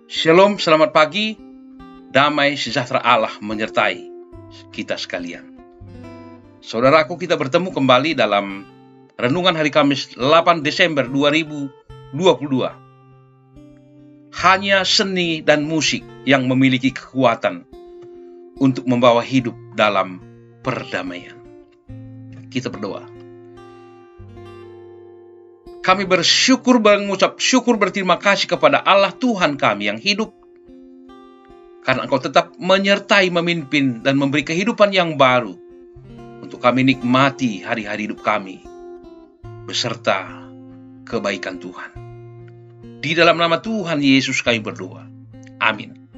Shalom, selamat pagi. Damai sejahtera Allah menyertai kita sekalian. Saudaraku, kita bertemu kembali dalam Renungan Hari Kamis 8 Desember 2022. Hanya seni dan musik yang memiliki kekuatan untuk membawa hidup dalam perdamaian. Kita berdoa. Kami bersyukur, mengucap syukur, berterima kasih kepada Allah Tuhan kami yang hidup, karena Engkau tetap menyertai, memimpin, dan memberi kehidupan yang baru untuk kami nikmati hari-hari hidup kami beserta kebaikan Tuhan. Di dalam nama Tuhan Yesus kami berdoa. Amin.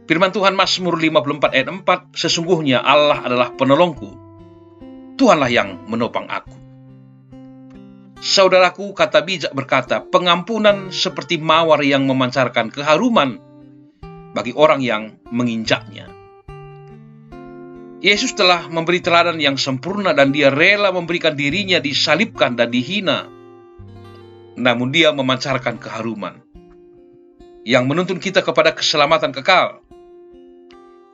Firman Tuhan Mazmur 54 ayat 4, sesungguhnya Allah adalah penolongku, Tuhanlah yang menopang aku. Saudaraku, kata bijak berkata, pengampunan seperti mawar yang memancarkan keharuman bagi orang yang menginjaknya. Yesus telah memberi teladan yang sempurna dan dia rela memberikan dirinya disalibkan dan dihina. Namun dia memancarkan keharuman yang menuntun kita kepada keselamatan kekal.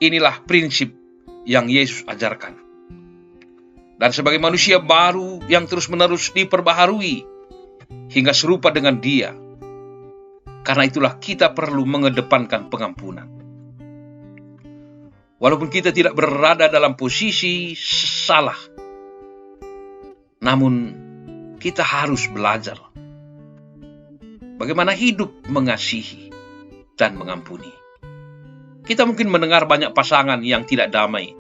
Inilah prinsip yang Yesus ajarkan. Dan sebagai manusia baru yang terus-menerus diperbaharui hingga serupa dengan Dia. Karena itulah kita perlu mengedepankan pengampunan. Walaupun kita tidak berada dalam posisi salah, namun kita harus belajar bagaimana hidup mengasihi dan mengampuni. Kita mungkin mendengar banyak pasangan yang tidak damai,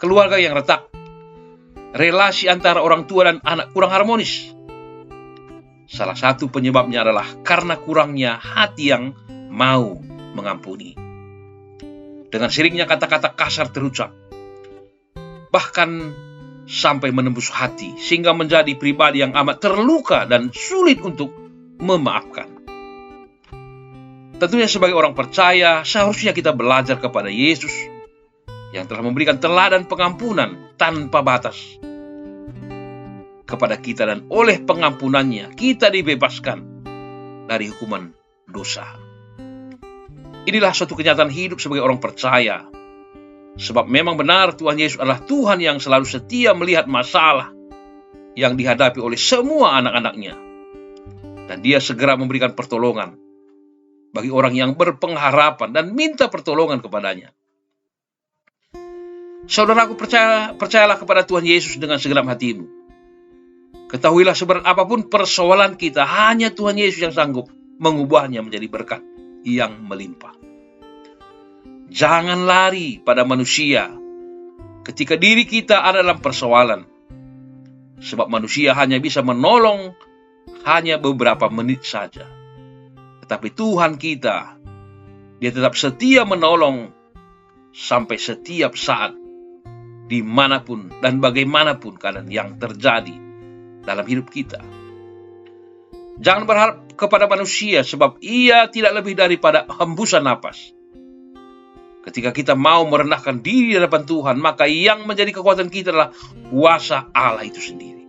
keluarga yang retak, relasi antara orang tua dan anak kurang harmonis. Salah satu penyebabnya adalah karena kurangnya hati yang mau mengampuni. Dengan seringnya kata-kata kasar terucap, bahkan sampai menembus hati, sehingga menjadi pribadi yang amat terluka dan sulit untuk memaafkan. Tentunya sebagai orang percaya, seharusnya kita belajar kepada Yesus yang telah memberikan teladan pengampunan tanpa batas kepada kita, dan oleh pengampunannya kita dibebaskan dari hukuman dosa. Inilah suatu kenyataan hidup sebagai orang percaya, sebab memang benar Tuhan Yesus adalah Tuhan yang selalu setia melihat masalah yang dihadapi oleh semua anak-anaknya, dan Dia segera memberikan pertolongan bagi orang yang berpengharapan dan minta pertolongan kepadanya. Saudaraku, percayalah kepada Tuhan Yesus dengan segenap hatimu. Ketahuilah, seberat apapun persoalan kita, hanya Tuhan Yesus yang sanggup mengubahnya menjadi berkat yang melimpah. Jangan lari pada manusia ketika diri kita ada dalam persoalan, sebab manusia hanya bisa menolong hanya beberapa menit saja. Tetapi Tuhan kita, Dia tetap setia menolong sampai setiap saat, dimanapun dan bagaimanapun keadaan yang terjadi dalam hidup kita. Jangan berharap kepada manusia, sebab ia tidak lebih daripada hembusan napas. Ketika kita mau merendahkan diri di hadapan Tuhan, maka yang menjadi kekuatan kita adalah kuasa Allah itu sendiri.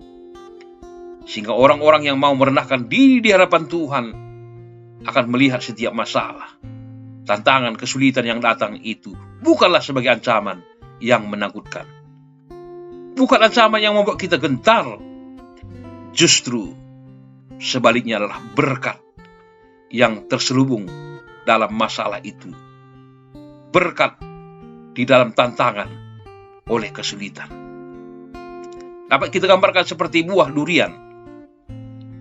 Sehingga orang-orang yang mau merendahkan diri di hadapan Tuhan akan melihat setiap masalah, tantangan, kesulitan yang datang itu bukanlah sebagai ancaman yang menakutkan. Bukan ancaman yang membuat kita gentar. Justru sebaliknya adalah berkat yang terselubung dalam masalah itu. Berkat di dalam tantangan oleh kesulitan. Dapat kita gambarkan seperti buah durian.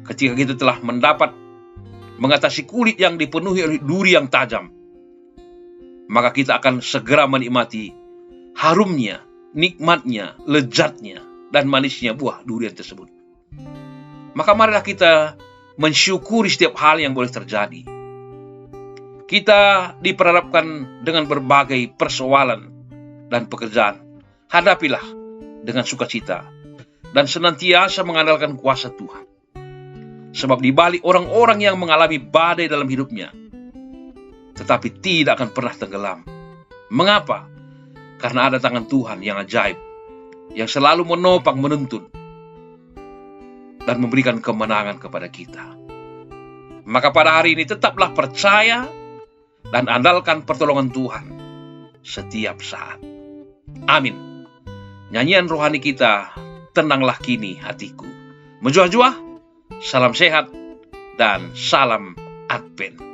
Ketika kita telah mengatasi kulit yang dipenuhi oleh duri yang tajam, maka kita akan segera menikmati harumnya, nikmatnya, lezatnya, dan manisnya buah durian tersebut. Maka marilah kita mensyukuri setiap hal yang boleh terjadi. Kita diperhadapkan dengan berbagai persoalan dan pekerjaan. Hadapilah dengan sukacita dan senantiasa mengandalkan kuasa Tuhan. Sebab di balik orang-orang yang mengalami badai dalam hidupnya, tetapi tidak akan pernah tenggelam. Mengapa? Karena ada tangan Tuhan yang ajaib, yang selalu menopang, menuntun, dan memberikan kemenangan kepada kita. Maka pada hari ini tetaplah percaya dan andalkan pertolongan Tuhan setiap saat. Amin. Nyanyian rohani kita, tenanglah kini hatiku, menjuah-juah. Salam sehat dan salam Advent.